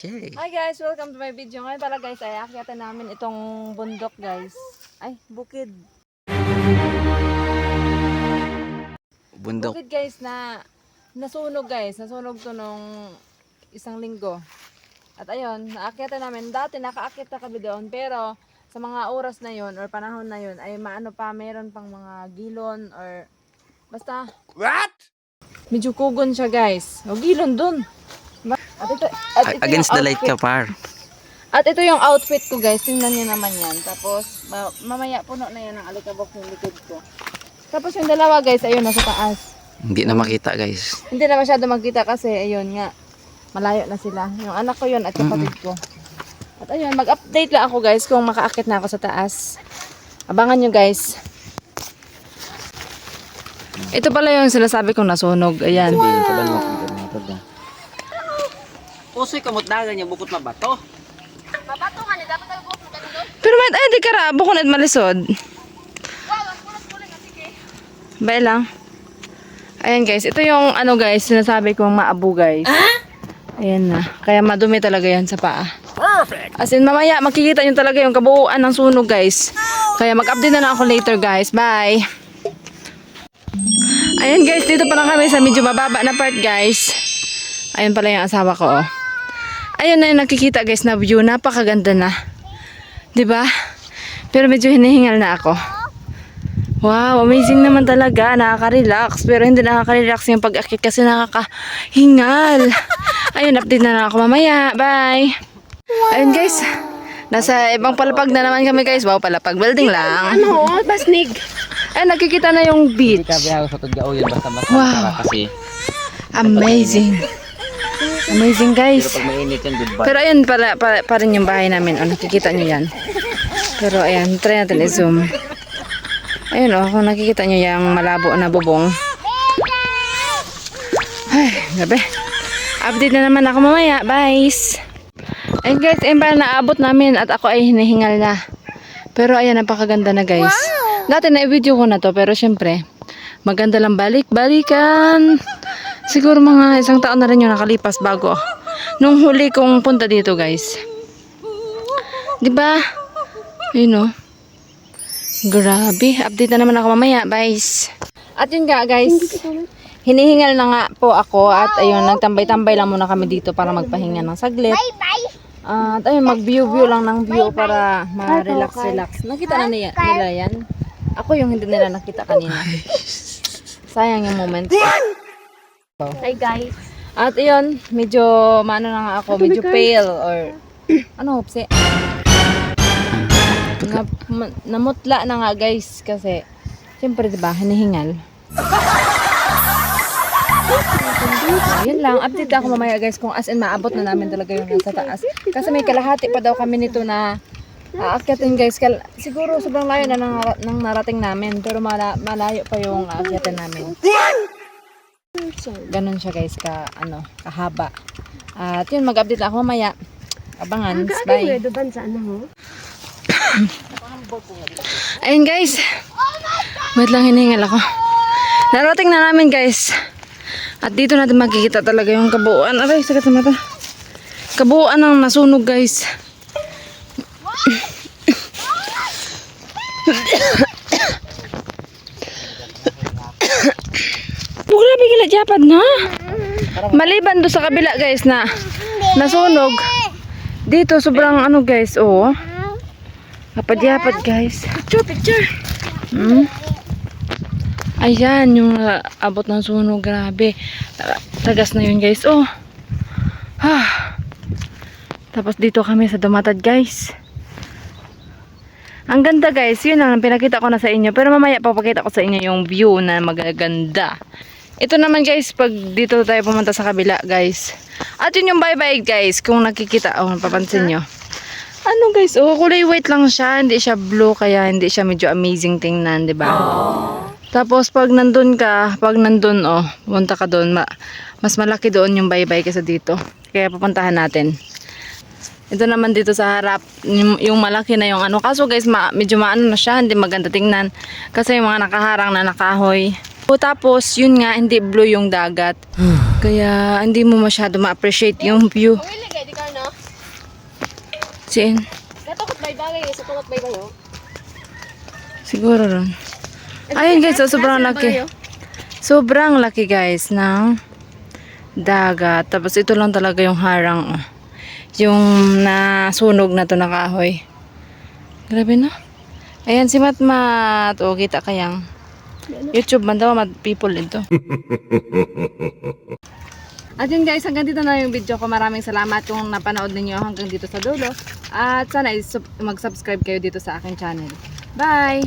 Okay. Hi guys, welcome to my video. Ngayon pala guys, ay akyatan namin itong bundok guys. Ay, bukid. Bundok. Bukid guys na nasunog guys. Nasunog to nung isang linggo. At ayun, naakyatan namin. Dati nakaakyat na kami doon. Pero sa mga oras na yon or panahon na yon ay maano pa, meron pang mga gilon or basta. What? Medyo kugon siya guys. O gilon dun. At ito Against the yung light ka, par. At ito yung outfit ko guys, tingnan nyo naman yan. Tapos mamaya puno na yan ng alikabok yung likod ko. Tapos yung dalawa guys, ayun nasa taas. Hindi na makita, guys. Hindi na masyado magkita kasi ayun nga, malayo na sila. Yung anak ko yun at kapatid ko. At ayun, mag-update lang ako guys kung makaakit na ako sa taas. Abangan nyo guys. Ito pala yung sinasabi kong nasunog. Ayan. Puso'y kamot-dagan niya, bukot mabato. Mabato nga ni dapat tayo bukod ka doon. Pero may ay di kara bukod at malisod. Wow, ang kulit nga sige. Bay lang. Ayan guys, ito yung ano guys, sinasabi kong maabu guys. Ayan na. Kaya madumi talaga yan sa paa. Perfect. As in mamaya makikita niyo talaga yung kabuuan ng sunog guys. Kaya mag-update na lang ako later guys. Bye. Ayan guys, dito pa lang kami sa medyo mababa na part guys. Ayan pala yung asawa ko oh. Ayun na yung nakikita guys na view. Napakaganda na. 'Di ba? Pero medyo hinihingal na ako. Wow, amazing naman talaga. Nakaka-relax. Pero hindi nakaka-relax yung pag-akit kasi nakakahingal. Ayun, update na lang ako mamaya. Bye! Ayun guys. Nasa ibang palapag na naman kami guys. Wow, palapag. Building lang. Ano? Basnig. Ayun, nakikita na yung beach. Wow. Kasi, Amazing. Amazing guys. pag mainit yan, goodbye. Pero ayun pa rin yung bahay namin. Oh, nakikita nyo yan. Pero ayan, try natin i-zoom. Ayun oh, kung nakikita nyo yung malabo na bubong. Ay, gabi. Update na naman ako mamaya. Bye! Ayun guys, ayun pala naabot namin at ako ay hinihingal na. Pero ayan, napakaganda na guys. Dati na-video ko na to, pero syempre, maganda lang balik-balikan. Siguro mga isang taon na rin yung nakalipas bago nung huli kong punta dito guys. 'Di ba? Ayun oh. Grabe, update na naman ako mamaya, guys. At yun nga guys, hinihingal na nga po ako at ayun, nagtambay-tambay lang muna kami dito para magpahinga ng saglit. At ayun, mag-view lang ng view para ma-relax-relax. Nakita na nila yan. Ako yung hindi nila nakita kanina. Sayang yung moment. Hi guys. At ayun, medyo maano na nga ako, medyo pale or ano, hopsi. Namutla na nga guys kasi siyempre diba, hinihingal. Yun lang, update ako mamaya guys kung as in maabot na namin talaga yung nasa taas. Kasi may kalahati pa daw kami nito na aakyatin guys. Siguro sobrang layo na nang narating namin pero malayo pa yung aakyatin namin. Ganon siya guys kahaba. At yun, mag-update ako mamaya. Abangan. Bye. Ayun guys. Wait lang, hinihingal ako. Narating na namin guys. At dito natin makikita talaga yung kabuuan. Aray, sakit sa mata. Kabuuan ng nasunog guys. Grabe gila japad na. Maliban do sa kabila guys na nasunog. Dito sobrang ano guys, oh. Kapad-yapad guys. Picture. Ayan yung abot ng sunog, grabe. Tagas na yun guys, oh. Tapos dito kami sa Dumatad guys. Ang ganda guys, yun ang pinakita ko na sa inyo. Pero mamaya papakita ko sa inyo yung view na magaganda. Ito naman guys, pag dito tayo pumunta sa kabila guys. At yun yung bye-bye guys, kung nakikita, oh, napapansin nyo. Ano guys, oh, kulay white lang siya, hindi siya blue, kaya hindi siya medyo amazing tingnan, di ba? Tapos pag nandun, oh, punta ka doon, mas malaki doon yung bye-bye kaysa dito. Kaya pupuntahan natin. Ito naman dito sa harap, yung malaki na yung ano. Kaso guys, medyo maano na siya, hindi maganda tingnan. Kasi yung mga nakaharang na nakahoy. Tapos, yun nga, hindi blue yung dagat. Kaya, hindi mo masyado ma-appreciate yung view. Di ka, no? Siin. Katukot bay bagay, sa tukot bay bayo. Siguro ron. Ayun guys, so sobrang laki. Sobrang laki guys ng dagat. Tapos ito lang talaga yung harang. Oh. Yung nasunog na to na kahoy. Grabe na. Ayan si Matmat. O, kita kayang. YouTube man daw, mad people ito. At yun guys, hanggang dito na yung video ko. Maraming salamat kung napanood ninyo hanggang dito sa dulo. At sana mag-subscribe kayo dito sa aking channel. Bye!